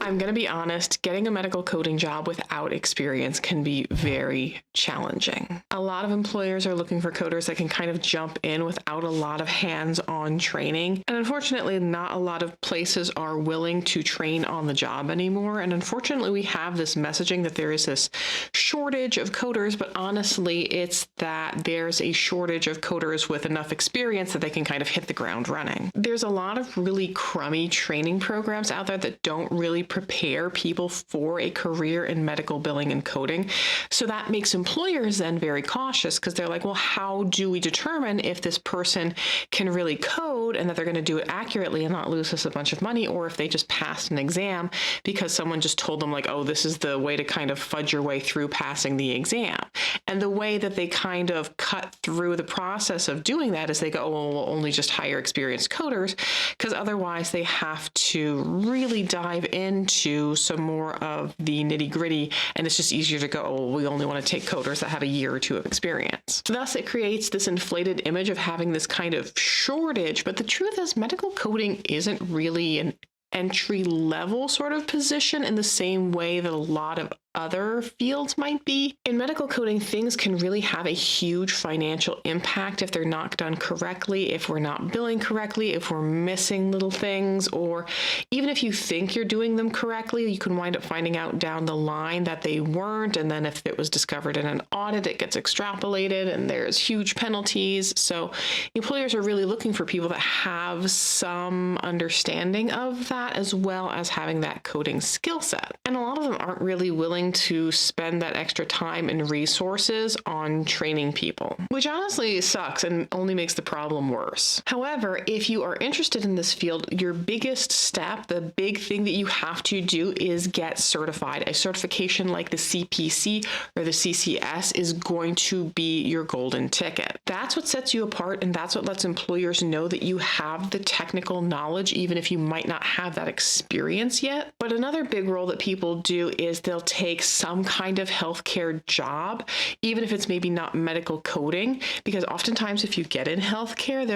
I'm going to be honest, getting a medical coding job without experience can be very challenging. A lot of employers are looking for coders that can kind of jump in without a lot of hands-on training. And unfortunately, not a lot of places are willing to train on the job anymore. And unfortunately, we have this messaging that there is this shortage of coders, but honestly, it's that there's a shortage of coders with enough experience that they can kind of hit the ground running. There's a lot of really crummy training programs out there that don't really prepare people for a career in medical billing and coding. So that makes employers then very cautious because they're like, well, how do we determine if this person can really code and that they're going to do it accurately and not lose us a bunch of money, or if they just passed an exam because someone just told them like, oh, this is the way to kind of fudge your way through passing the exam. And the way that they kind of cut through the process of doing that is they go, oh, well, we'll only just hire experienced coders, because otherwise they have to really dive into some more of the nitty gritty. And it's just easier to go, oh, well, we only want to take coders that have a year or two of experience. Thus, it creates this inflated image of having this kind of shortage. But the truth is, medical coding isn't really an entry-level sort of position in the same way that a lot of other fields might be. In medical coding, things can really have a huge financial impact if they're not done correctly, if we're not billing correctly, if we're missing little things, or even if you think you're doing them correctly, you can wind up finding out down the line that they weren't. And then if it was discovered in an audit, it gets extrapolated and there's huge penalties. So employers are really looking for people that have some understanding of that, as well as having that coding skill set. And a lot of them aren't really willing to spend that extra time and resources on training people, which honestly sucks and only makes the problem worse. However, if you are interested in this field, your biggest step, the big thing that you have to do is get certified. A certification like the CPC or the CCS is going to be your golden ticket. That's what sets you apart, and that's what lets employers know that you have the technical knowledge, even if you might not have that experience yet. But another big role that people do is they'll take some kind of healthcare job, even if it's maybe not medical coding, because oftentimes if you get in healthcare,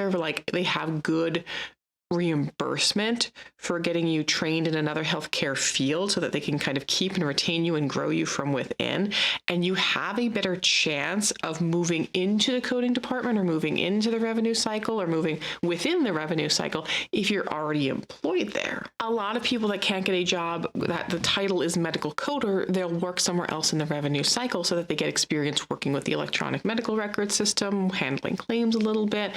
they have good reimbursement for getting you trained in another healthcare field so that they can kind of keep and retain you and grow you from within. And you have a better chance of moving into the coding department or moving into the revenue cycle or moving within the revenue cycle if you're already employed there. A lot of people that can't get a job that the title is medical coder, they'll work somewhere else in the revenue cycle so that they get experience working with the electronic medical record system, handling claims a little bit,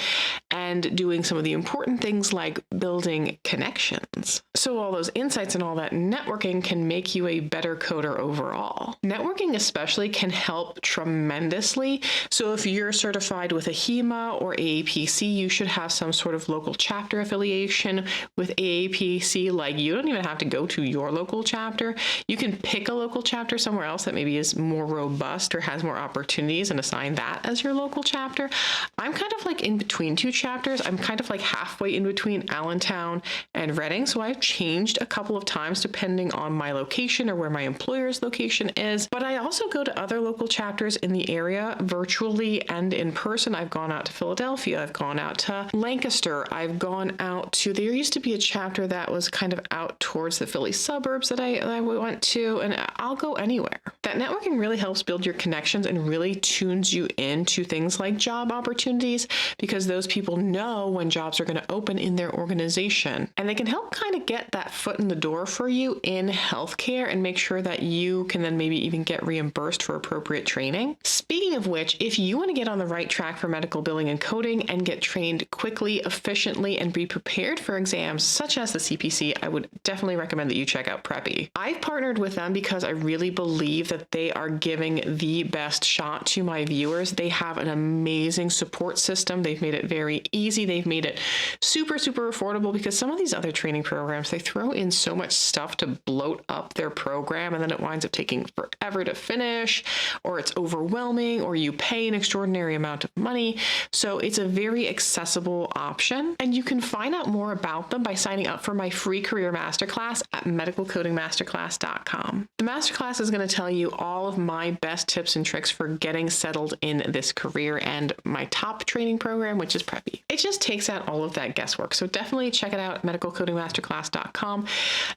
and doing some of the important things like building connections. So all those insights and all that networking can make you a better coder overall. Networking especially can help tremendously. So if you're certified with AHIMA or AAPC, you should have some sort of local chapter affiliation with AAPC. Like, you don't even have to go to your local chapter. You can pick a local chapter somewhere else that maybe is more robust or has more opportunities and assign that as your local chapter. I'm kind of like in between two chapters. I'm kind of like halfway in between Allentown and Reading. So I've changed a couple of times depending on my location or where my employer's location is. But I also go to other local chapters in the area virtually and in person. I've gone out to Philadelphia. I've gone out to Lancaster. I've gone out to, there used to be a chapter that was kind of out towards the Philly suburbs that I went to, and I'll go anywhere. That networking really helps build your connections and really tunes you into things like job opportunities, because those people know when jobs are going to open in their organization, and they can help kind of get that foot in the door for you in healthcare and make sure that you can then maybe even get reimbursed for appropriate training. Speaking of which, if you want to get on the right track for medical billing and coding and get trained quickly, efficiently, and be prepared for exams such as the CPC, I would definitely recommend that you check out Preppy. I've partnered with them because I really believe that they are giving the best shot to my viewers. They have an amazing support system. They've made it very easy. They've made it super, super affordable, because some of these other training programs, they throw in so much stuff to bloat up their program, and then it winds up taking forever to finish, or it's overwhelming, or you pay an extraordinary amount of money. So it's a very accessible option, and you can find out more about them by signing up for my free career masterclass at medicalcodingmasterclass.com. The masterclass is going to tell you all of my best tips and tricks for getting settled in this career, and my top training program, which is Preppy. It just takes out all of that guesswork. So definitely definitely check it out, medicalcodingmasterclass.com.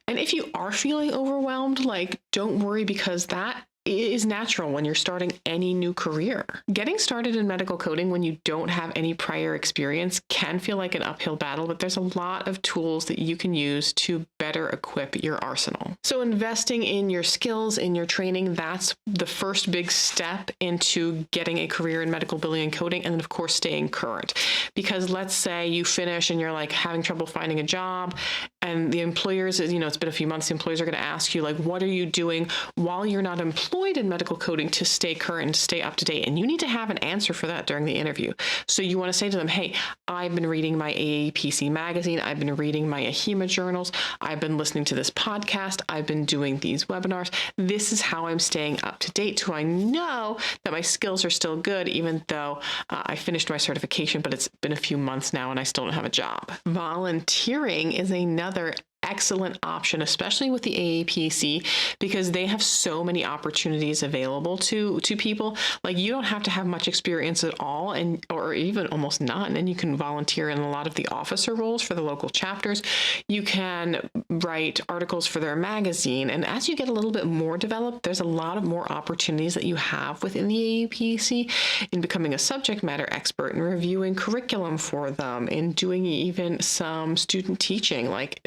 And if you are feeling overwhelmed, like, don't worry, because that is natural when you're starting any new career. Getting started in medical coding when you don't have any prior experience can feel like an uphill battle, but there's a lot of tools that you can use to better equip your arsenal. So investing in your skills, in your training, that's the first big step into getting a career in medical billing and coding. And then of course, staying current, because let's say you finish and you're like having trouble finding a job, and the employers, you know, it's been a few months, the employers are going to ask you, like, what are you doing while you're not employed in medical coding to stay current, to stay up to date? And you need to have an answer for that during the interview. So you want to say to them, hey, I've been reading my AAPC magazine. I've been reading my AHIMA journals. I've been listening to this podcast. I've been doing these webinars. This is how I'm staying up to date, so I know that my skills are still good, even though I finished my certification, but it's been a few months now and I still don't have a job. Volunteering is another excellent option, especially with the AAPC, because they have so many opportunities available to people. Like, you don't have to have much experience at all, and or even almost none, and you can volunteer in a lot of the officer roles for the local chapters. You can write articles for their magazine, and as you get a little bit more developed, there's a lot of more opportunities that you have within the AAPC in becoming a subject matter expert and reviewing curriculum for them, and doing even some student teaching. Like,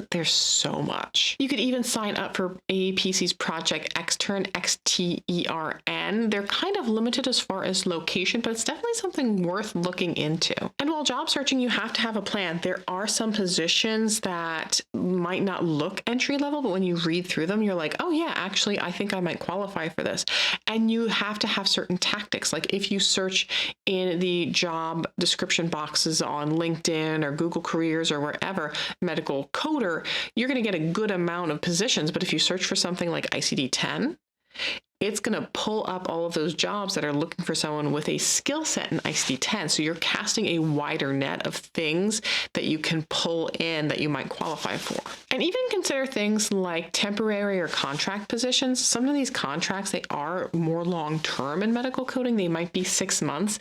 there's so much. You could even sign up for AAPC's Project Extern, XTERN. They're kind of limited as far as location, but it's definitely something worth looking into. And while job searching, you have to have a plan. There are some positions that might not look entry level, but when you read through them, you're like, oh yeah, actually, I think I might qualify for this. And you have to have certain tactics. Like, if you search in the job description boxes on LinkedIn or Google Careers or wherever, medical coder, you're going to get a good amount of positions. But if you search for something like ICD-10, it's going to pull up all of those jobs that are looking for someone with a skill set in ICD-10. So you're casting a wider net of things that you can pull in that you might qualify for. And even consider things like temporary or contract positions. Some of these contracts, they are more long-term in medical coding. They might be 6 months.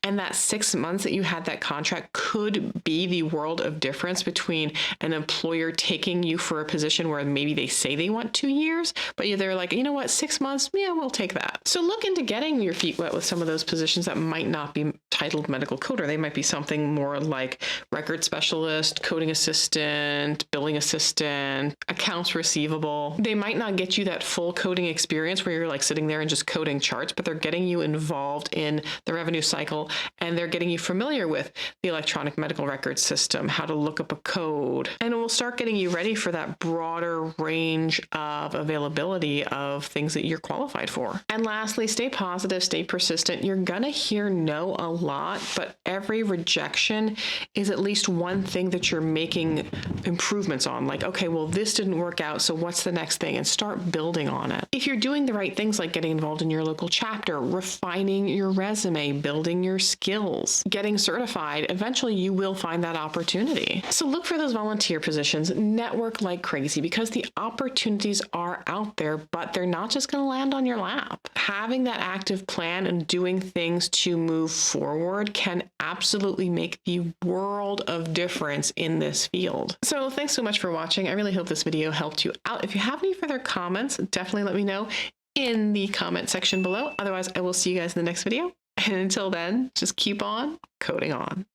And that 6 months that you had that contract could be the world of difference between an employer taking you for a position where maybe they say they want 2 years, but they're like, you know what, 6 months? Yeah, we'll take that. So look into getting your feet wet with some of those positions that might not be titled medical coder. They might be something more like record specialist, coding assistant, billing assistant, accounts receivable. They might not get you that full coding experience where you're like sitting there and just coding charts, but they're getting you involved in the revenue cycle, and they're getting you familiar with the electronic medical record system, how to look up a code, and it will start getting you ready for that broader range of availability of things that you're qualified for. And lastly, stay positive, stay persistent. You're gonna hear no a lot, but every rejection is at least one thing that you're making improvements on. Like, okay, well, this didn't work out, so what's the next thing? And start building on it. If you're doing the right things, like getting involved in your local chapter, refining your resume, building your skills, getting certified, eventually you will find that opportunity. So look for those volunteer positions, network like crazy, because the opportunities are out there, but they're not just gonna land on your lap. Having that active plan and doing things to move forward can absolutely make the world of difference in this field. So thanks so much for watching. I really hope this video helped you out. If you have any further comments, definitely let me know in the comment section below. Otherwise, I will see you guys in the next video. And until then, just keep on coding on.